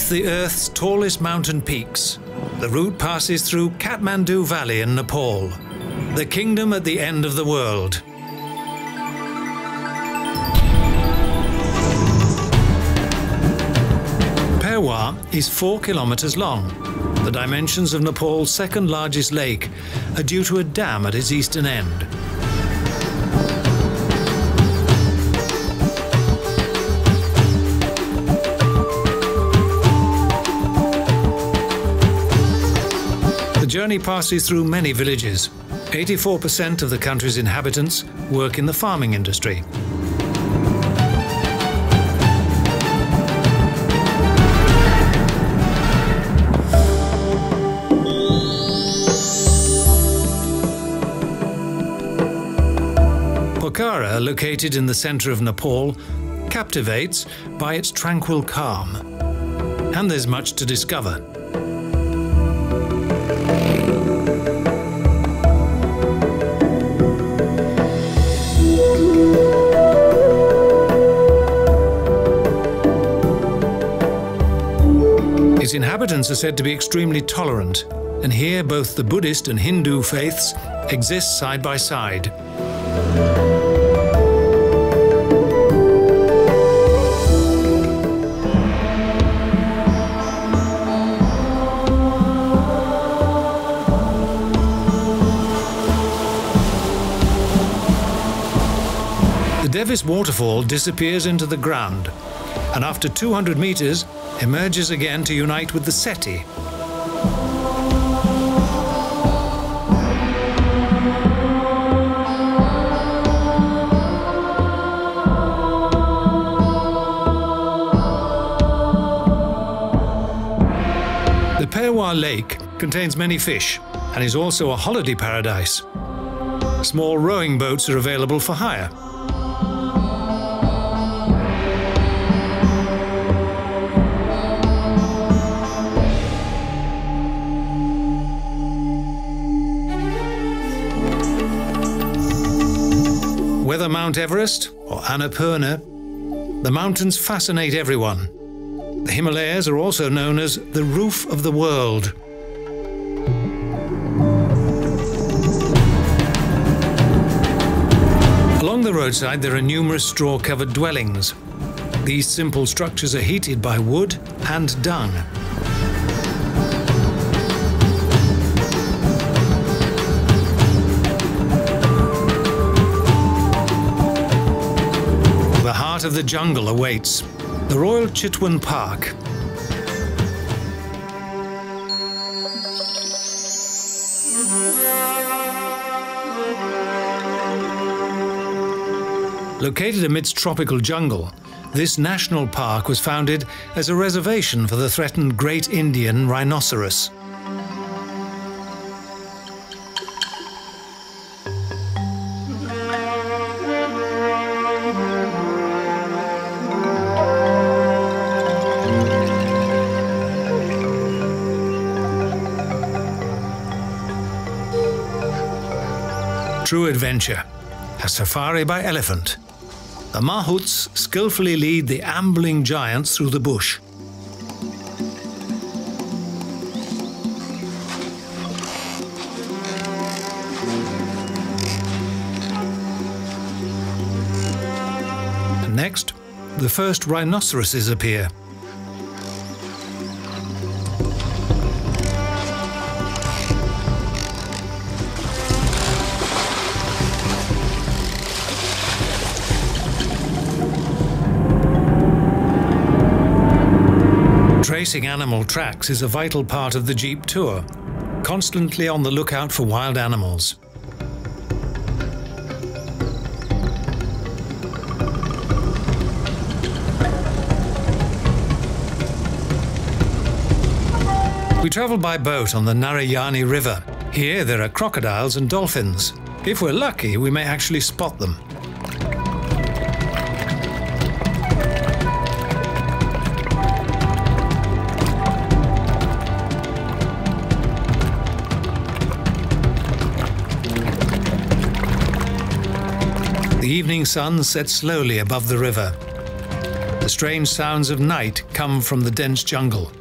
beneath the Earth's tallest mountain peaks. The route passes through Kathmandu Valley in Nepal, the kingdom at the end of the world. Phewa is 4 kilometers long. The dimensions of Nepal's second largest lake are due to a dam at its eastern end. The journey passes through many villages. 84% of the country's inhabitants work in the farming industry. Pokhara, located in the center of Nepal, captivates by its tranquil calm. And there's much to discover. Its inhabitants are said to be extremely tolerant, and here both the Buddhist and Hindu faiths exist side by side. The Devis waterfall disappears into the ground, and after 200 meters, emerges again to unite with the Seti. The Phewa Lake contains many fish and is also a holiday paradise. Small rowing boats are available for hire. Whether Mount Everest or Annapurna, the mountains fascinate everyone. The Himalayas are also known as the roof of the world. Along the roadside there are numerous straw-covered dwellings. These simple structures are heated by wood and dung. The heart of the jungle awaits, the Royal Chitwan Park. Located amidst tropical jungle, this national park was founded as a reservation for the threatened Great Indian rhinoceros. True adventure, a safari by elephant. The mahouts skillfully lead the ambling giants through the bush. And next, the first rhinoceroses appear. Tracing animal tracks is a vital part of the Jeep tour, constantly on the lookout for wild animals. We travel by boat on the Narayani River. Here there are crocodiles and dolphins. If we're lucky, we may actually spot them. The evening sun sets slowly above the river. The strange sounds of night come from the dense jungle.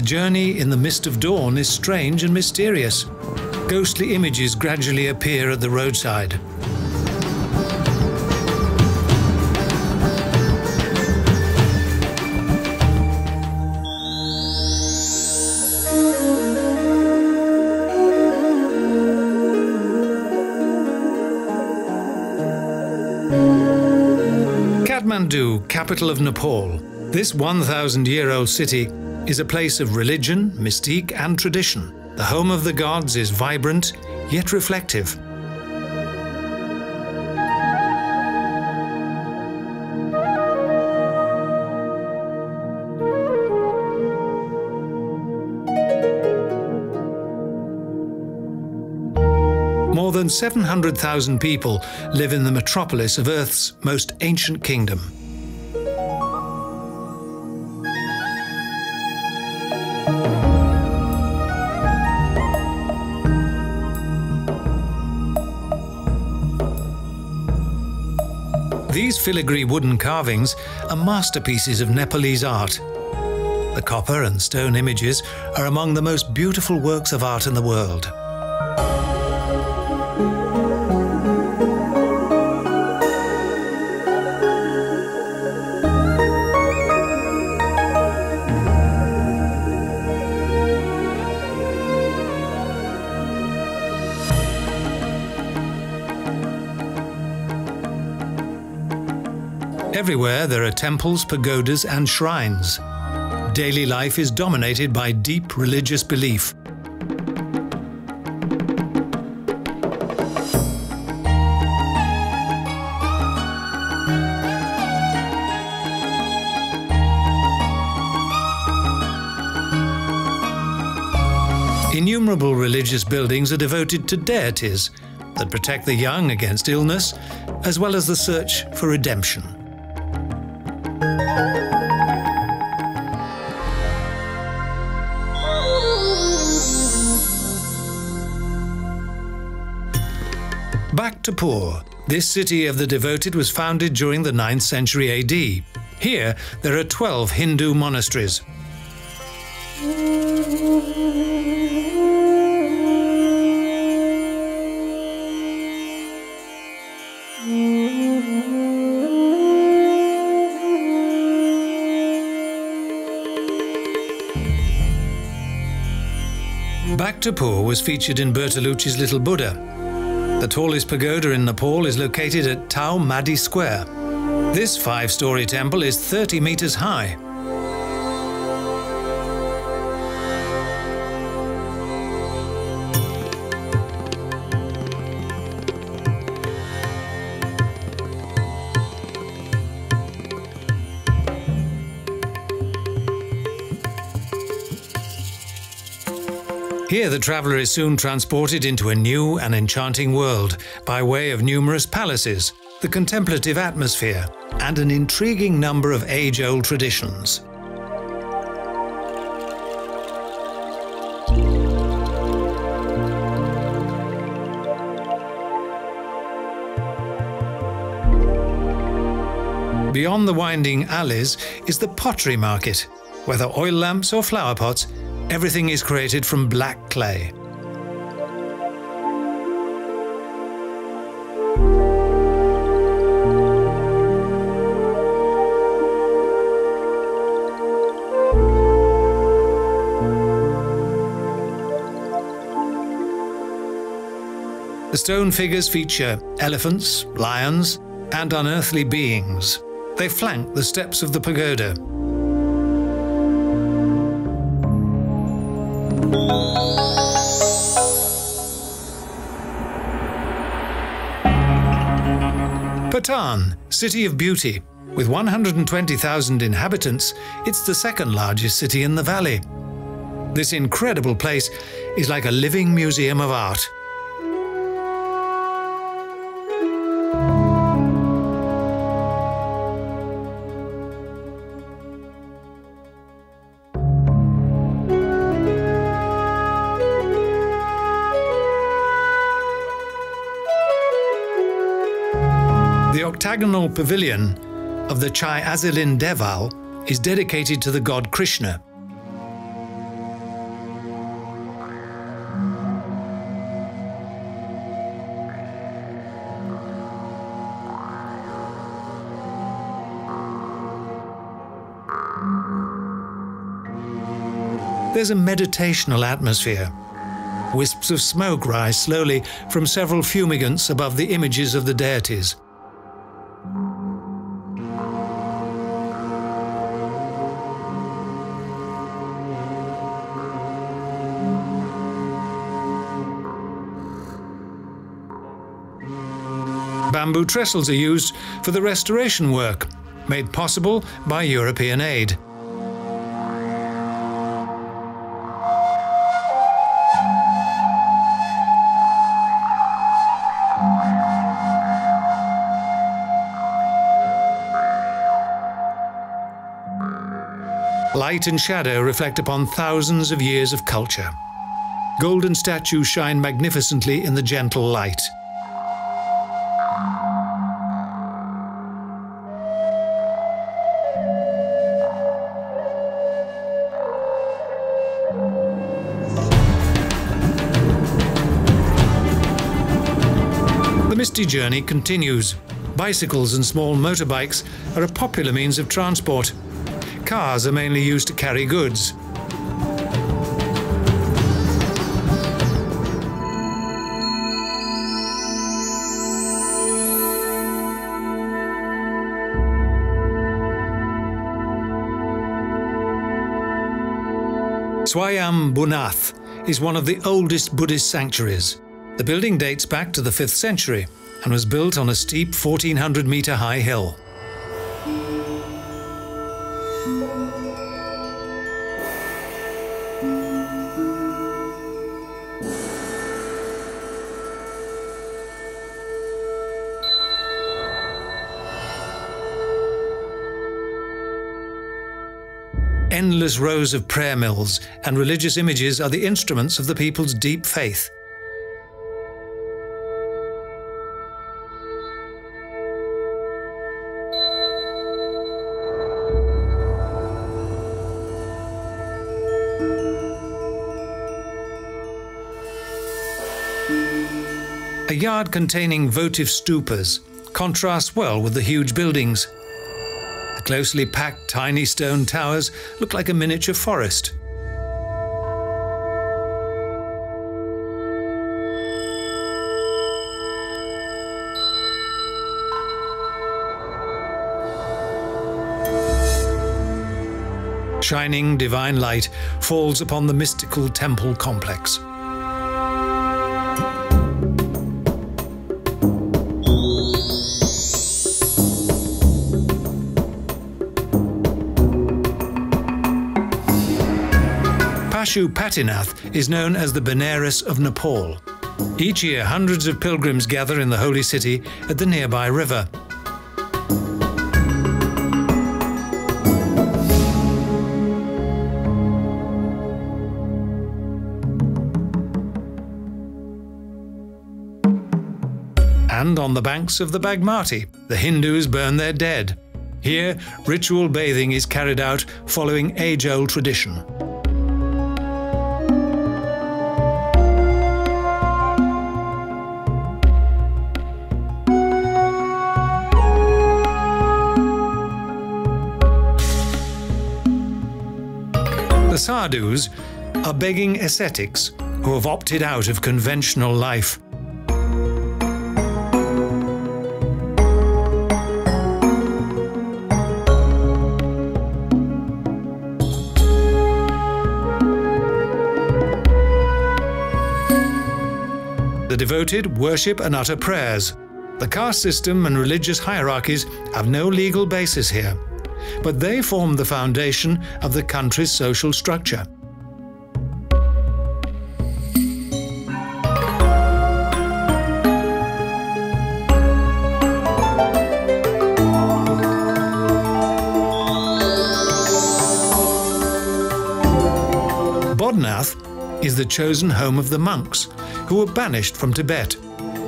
journey in the mist of dawn is strange and mysterious. Ghostly images gradually appear at the roadside. Kathmandu, capital of Nepal. This 1,000-year-old city is a place of religion, mystique and tradition. The home of the gods is vibrant, yet reflective. More than 700,000 people live in the metropolis of Earth's most ancient kingdom. These filigree wooden carvings are masterpieces of Nepalese art. The copper and stone images are among the most beautiful works of art in the world. Everywhere there are temples, pagodas and shrines. Daily life is dominated by deep religious belief. Innumerable religious buildings are devoted to deities that protect the young against illness, as well as the search for redemption. Bhaktapur. This city of the devoted was founded during the 9th century AD. Here, there are 12 Hindu monasteries. Bhaktapur was featured in Bertolucci's Little Buddha. The tallest pagoda in Nepal is located at Tau Madi Square. This 5-story temple is 30 meters high. Here the traveller is soon transported into a new and enchanting world by way of numerous palaces, the contemplative atmosphere, and an intriguing number of age-old traditions. Beyond the winding alleys is the Pottery Market. Whether oil lamps or flower pots, everything is created from black clay. The stone figures feature elephants, lions, and unearthly beings. They flank the steps of the pagoda. Patan, City of Beauty. With 120,000 inhabitants, it's the second largest city in the valley. This incredible place is like a living museum of art. The octagonal pavilion of the Chyasilin Deval is dedicated to the god Krishna. there's a meditational atmosphere. Wisps of smoke rise slowly from several fumigants above the images of the deities. Bamboo trestles are used for the restoration work, made possible by European aid. Light and shadow reflect upon thousands of years of culture. Golden statues shine magnificently in the gentle light. The misty journey continues. Bicycles and small motorbikes are a popular means of transport. Cars are mainly used to carry goods. Swayambhunath is one of the oldest Buddhist sanctuaries. The building dates back to the 5th century and was built on a steep 1,400-metre high hill. Endless rows of prayer mills and religious images are the instruments of the people's deep faith. A yard containing votive stupas contrasts well with the huge buildings. The closely packed tiny stone towers look like a miniature forest. Shining divine light falls upon the mystical temple complex. Pashupatinath is known as the Benares of Nepal. Each year, hundreds of pilgrims gather in the holy city at the nearby river. And on the banks of the Bagmati, the Hindus burn their dead. Here, ritual bathing is carried out following age-old tradition. The sadhus are begging ascetics who have opted out of conventional life. The devoted worship and utter prayers. The caste system and religious hierarchies have no legal basis here, but they form the foundation of the country's social structure. Bodhnath is the chosen home of the monks who were banished from Tibet.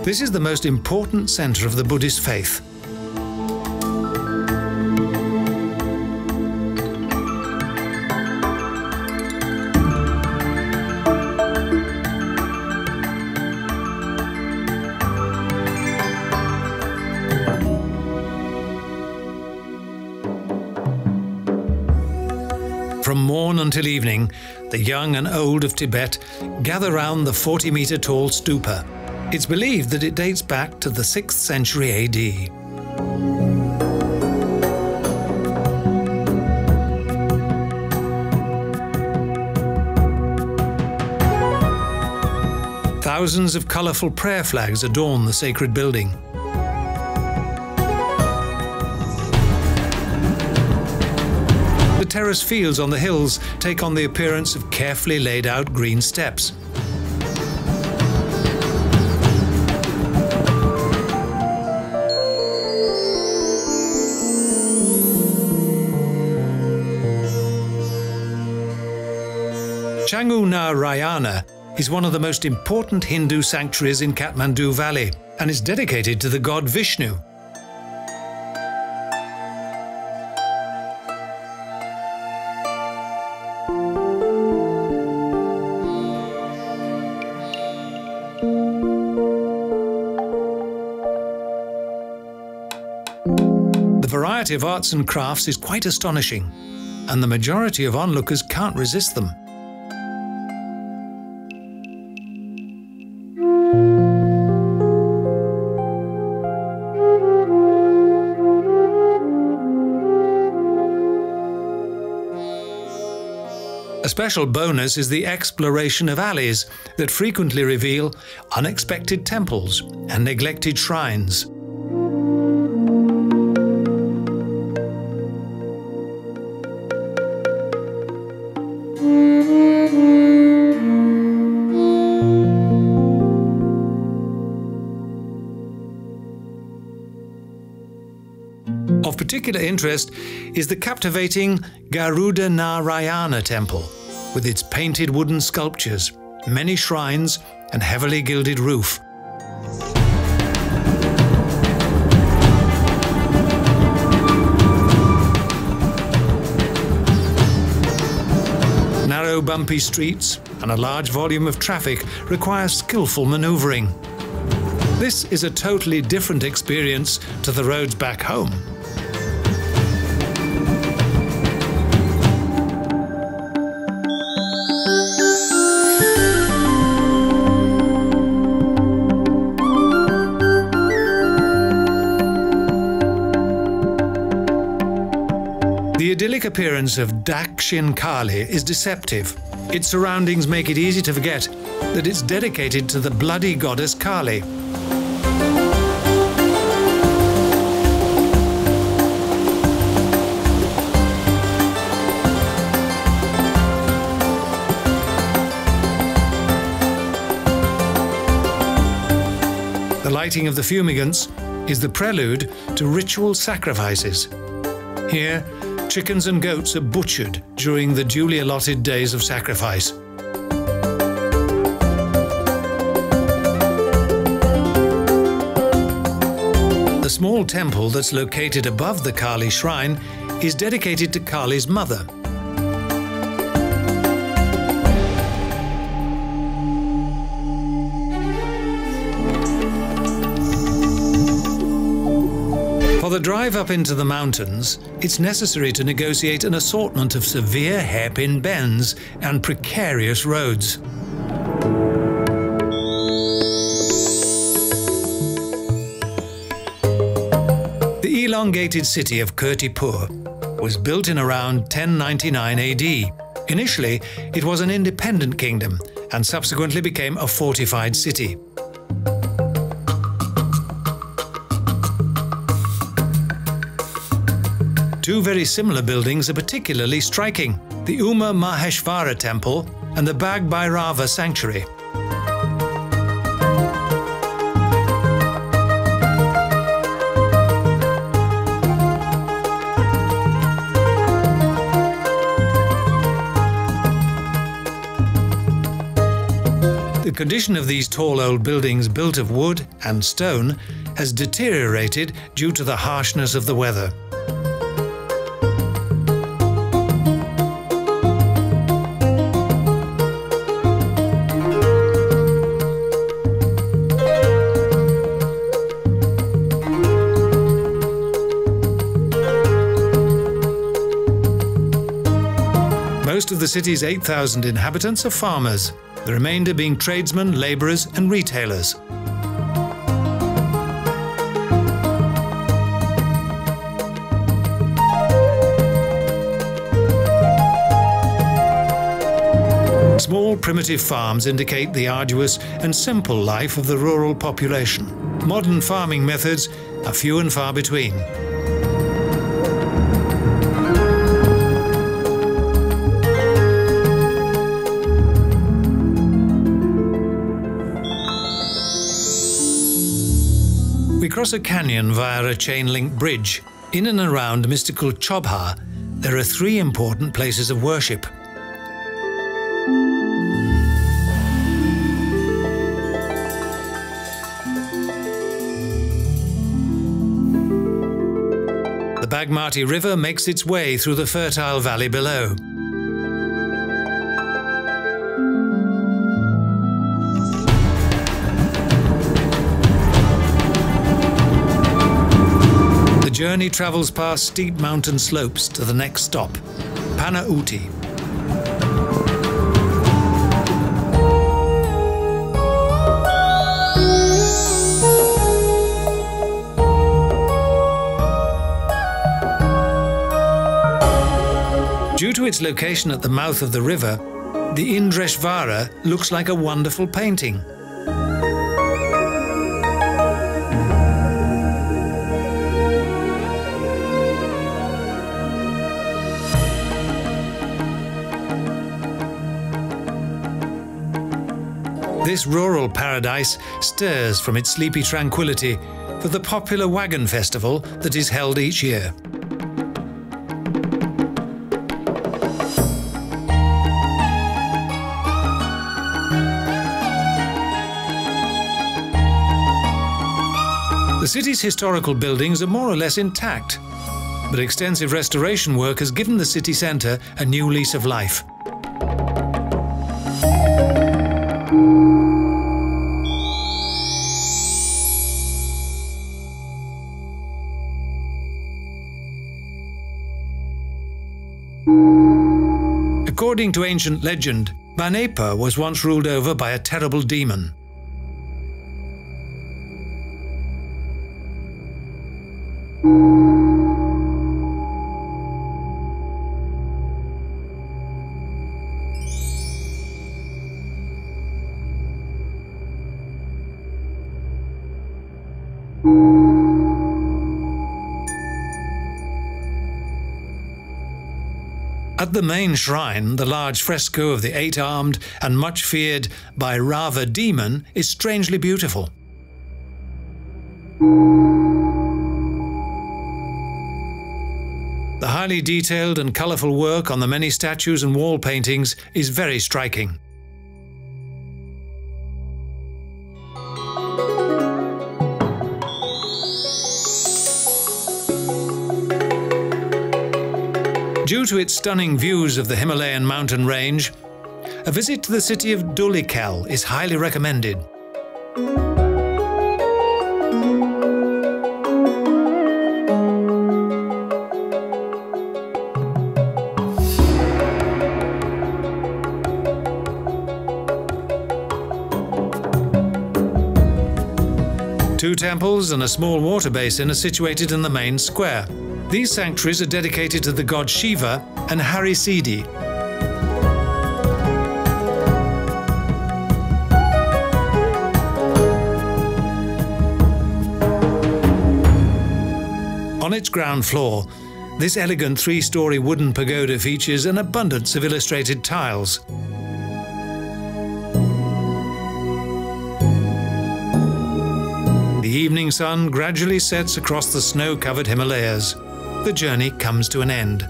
This is the most important center of the Buddhist faith. From morn until evening, the young and old of Tibet, gather round the 40-metre-tall stupa. It's believed that it dates back to the 6th century AD. Thousands of colourful prayer flags adorn the sacred building. The terrace fields on the hills take on the appearance of carefully laid out green steps. Changu Narayana is one of the most important Hindu sanctuaries in Kathmandu Valley and is dedicated to the god Vishnu. The variety of arts and crafts is quite astonishing, and the majority of onlookers can't resist them. A special bonus is the exploration of alleys that frequently reveal unexpected temples and neglected shrines. Of particular interest is the captivating Aruda Narayana Temple, with its painted wooden sculptures, many shrines, and heavily gilded roof. Narrow, bumpy streets and a large volume of traffic require skillful maneuvering. This is a totally different experience to the roads back home. The idyllic appearance of Dakshin Kali is deceptive. Its surroundings make it easy to forget that it's dedicated to the bloody goddess Kali. The lighting of the fumigants is the prelude to ritual sacrifices. Here, chickens and goats are butchered during the duly allotted days of sacrifice. The small temple that's located above the Kali shrine is dedicated to Kali's mother. For the drive up into the mountains, it's necessary to negotiate an assortment of severe hairpin bends and precarious roads. The elongated city of Kirtipur was built in around 1099 AD. Initially, it was an independent kingdom and subsequently became a fortified city. Two very similar buildings are particularly striking: the Uma Maheshvara Temple and the Bag Bhairava Sanctuary. The condition of these tall old buildings built of wood and stone has deteriorated due to the harshness of the weather. Most of the city's 8,000 inhabitants are farmers, the remainder being tradesmen, labourers and retailers. Small primitive farms indicate the arduous and simple life of the rural population. Modern farming methods are few and far between. We cross a canyon via a chain-link bridge. In and around mystical Chobha, there are three important places of worship. The Bagmati River makes its way through the fertile valley below. The journey travels past steep mountain slopes to the next stop, Panauti. Due to its location at the mouth of the river, the Indreshvara looks like a wonderful painting. This rural paradise stirs from its sleepy tranquility for the popular wagon festival that is held each year. The city's historical buildings are more or less intact, but extensive restoration work has given the city centre a new lease of life. According to ancient legend, Banepa was once ruled over by a terrible demon. At the main shrine, the large fresco of the eight-armed and much feared by Rava demon is strangely beautiful. The highly detailed and colourful work on the many statues and wall paintings is very striking. Due to its stunning views of the Himalayan mountain range, a visit to the city of Dhulikhel is highly recommended. Two temples and a small water basin are situated in the main square. These sanctuaries are dedicated to the god Shiva and Hari Siddhi. On its ground floor, this elegant three-story wooden pagoda features an abundance of illustrated tiles. The evening sun gradually sets across the snow-covered Himalayas. The journey comes to an end.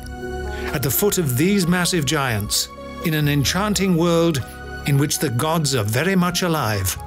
At the foot of these massive giants, in an enchanting world in which the gods are very much alive.